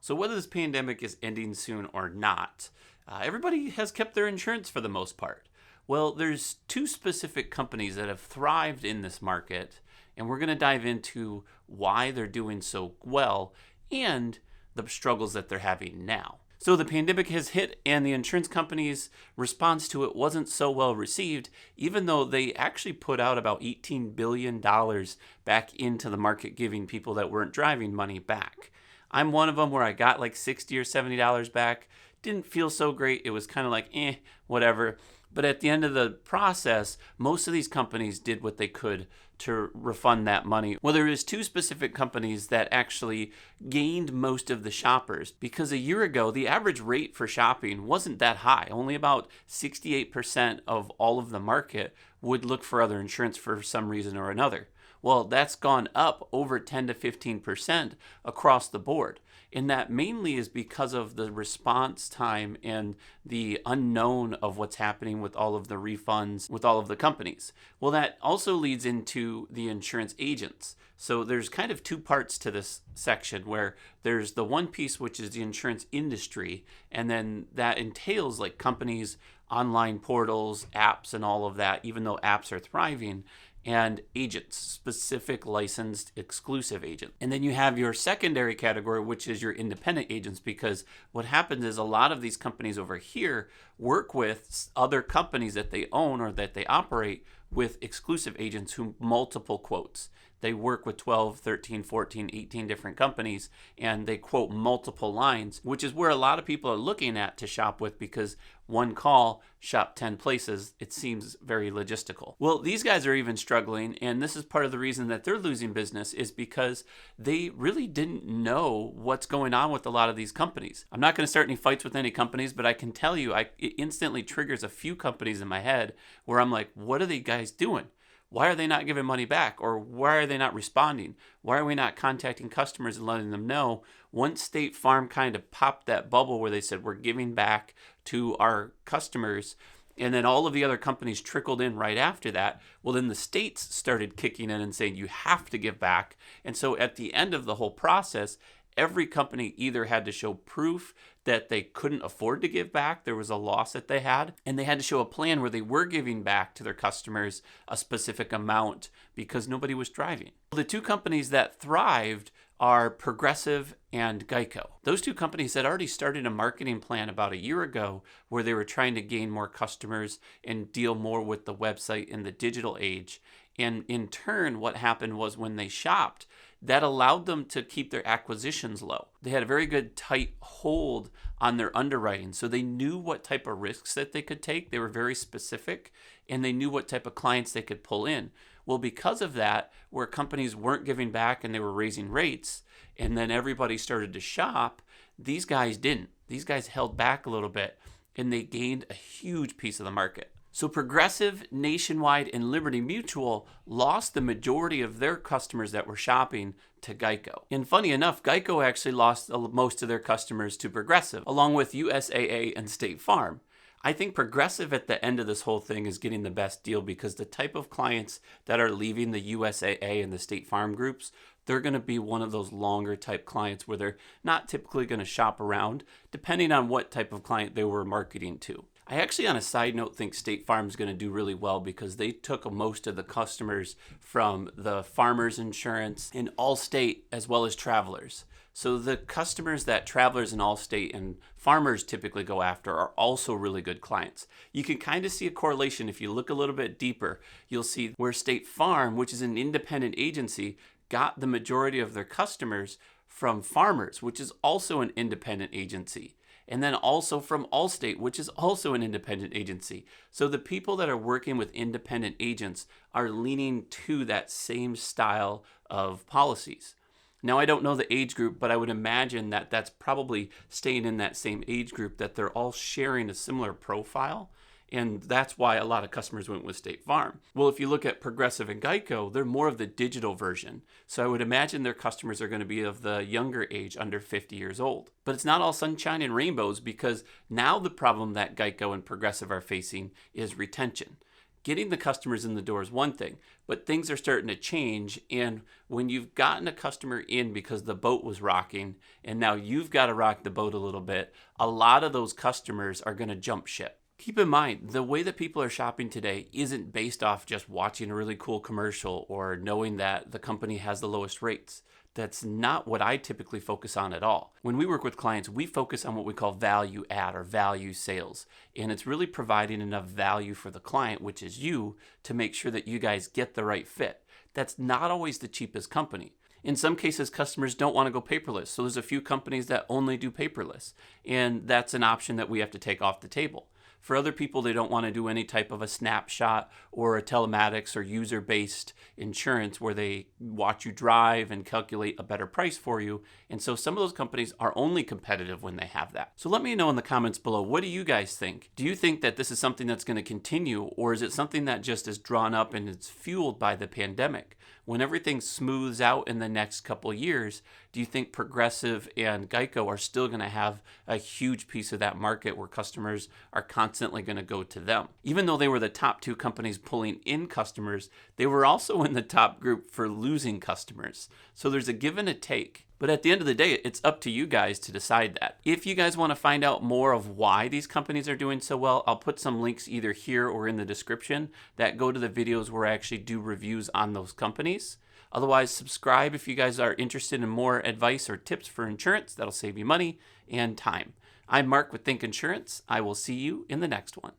So whether this pandemic is ending soon or not, everybody has kept their insurance for the most part. Well, there's two specific companies that have thrived in this market, and we're going to dive into why they're doing so well and the struggles that they're having now. So the pandemic has hit, and the insurance companies' response to it wasn't so well received, even though they actually put out about $18 billion back into the market, giving people that weren't driving money back. I'm one of them where I got like $60 or $70 back. Didn't feel so great. It was kind of like, whatever. But at the end of the process, most of these companies did what they could to refund that money. Well, there is two specific companies that actually gained most of the shoppers, because a year ago, the average rate for shopping wasn't that high. Only about 68% of all of the market would look for other insurance for some reason or another. Well, that's gone up over 10 to 15% across the board. And that mainly is because of the response time and the unknown of what's happening with all of the refunds with all of the companies. Well, that also leads into the insurance agents. So there's kind of two parts to this section, where there's the one piece, which is the insurance industry, and then that entails like companies, online portals, apps, and all of that, even though apps are thriving, and agents, specific licensed exclusive agents. And then you have your secondary category, which is your independent agents, because what happens is a lot of these companies over here work with other companies that they own or that they operate with exclusive agents who multiple quotes. They work with 12, 13, 14, 18 different companies, and they quote multiple lines, which is where a lot of people are looking at to shop with, because one call, shop 10 places. It seems very logistical. Well, these guys are even struggling, and this is part of the reason that they're losing business, is because they really didn't know what's going on with a lot of these companies. I'm not going to start any fights with any companies, but I can tell you, it instantly triggers a few companies in my head where I'm like, what are they guys doing? Why are they not giving money back? Or why are they not responding? Why are we not contacting customers and letting them know? Once State Farm kind of popped that bubble where they said, we're giving back to our customers, and then all of the other companies trickled in right after that, well, then the states started kicking in and saying, you have to give back. And so at the end of the whole process, every company either had to show proof that they couldn't afford to give back, there was a loss that they had, and they had to show a plan where they were giving back to their customers a specific amount because nobody was driving. The two companies that thrived are Progressive and GEICO. Those two companies had already started a marketing plan about a year ago where they were trying to gain more customers and deal more with the website in the digital age. And in turn, what happened was when they shopped, that allowed them to keep their acquisitions low. They had a very good tight hold on their underwriting. So they knew what type of risks that they could take. They were very specific, and they knew what type of clients they could pull in. Well, because of that, where companies weren't giving back and they were raising rates, and then everybody started to shop, these guys didn't. These guys held back a little bit, and they gained a huge piece of the market. So Progressive, Nationwide, and Liberty Mutual lost the majority of their customers that were shopping to GEICO. And funny enough, GEICO actually lost most of their customers to Progressive, along with USAA and State Farm. I think Progressive at the end of this whole thing is getting the best deal, because the type of clients that are leaving the USAA and the State Farm groups, they're going to be one of those longer type clients where they're not typically going to shop around, depending on what type of client they were marketing to. I actually, on a side note, think State Farm is going to do really well, because they took most of the customers from the Farmers Insurance and Allstate, as well as Travelers. So the customers that Travelers and Allstate and Farmers typically go after are also really good clients. You can kind of see a correlation if you look a little bit deeper. You'll see where State Farm, which is an independent agency, got the majority of their customers from Farmers, which is also an independent agency. And then also from Allstate, which is also an independent agency. So the people that are working with independent agents are leaning to that same style of policies. Now, I don't know the age group, but I would imagine that that's probably staying in that same age group, that they're all sharing a similar profile. And that's why a lot of customers went with State Farm. Well, if you look at Progressive and GEICO, they're more of the digital version. So I would imagine their customers are going to be of the younger age, under 50 years old. But it's not all sunshine and rainbows, because now the problem that GEICO and Progressive are facing is retention. Getting the customers in the door is one thing, but things are starting to change. And when you've gotten a customer in because the boat was rocking and now you've got to rock the boat a little bit, a lot of those customers are going to jump ship. Keep in mind, the way that people are shopping today isn't based off just watching a really cool commercial or knowing that the company has the lowest rates. That's not what I typically focus on at all. When we work with clients, we focus on what we call value add or value sales. And it's really providing enough value for the client, which is you, to make sure that you guys get the right fit. That's not always the cheapest company. In some cases, customers don't want to go paperless. So there's a few companies that only do paperless. And that's an option that we have to take off the table. For other people, they don't want to do any type of a snapshot or a telematics or user-based insurance where they watch you drive and calculate a better price for you. And so some of those companies are only competitive when they have that. So let me know in the comments below, what do you guys think? Do you think that this is something that's going to continue, or is it something that just is drawn up and it's fueled by the pandemic? When everything smooths out in the next couple of years, do you think Progressive and GEICO are still going to have a huge piece of that market where customers are constantly going to go to them? Even though they were the top two companies pulling in customers, they were also in the top group for losing customers. So there's a give and a take. But at the end of the day, it's up to you guys to decide that. If you guys want to find out more of why these companies are doing so well, I'll put some links either here or in the description that go to the videos where I actually do reviews on those companies. Otherwise, subscribe if you guys are interested in more advice or tips for insurance that'll save you money and time. I'm Mark with Think Insurance. I will see you in the next one.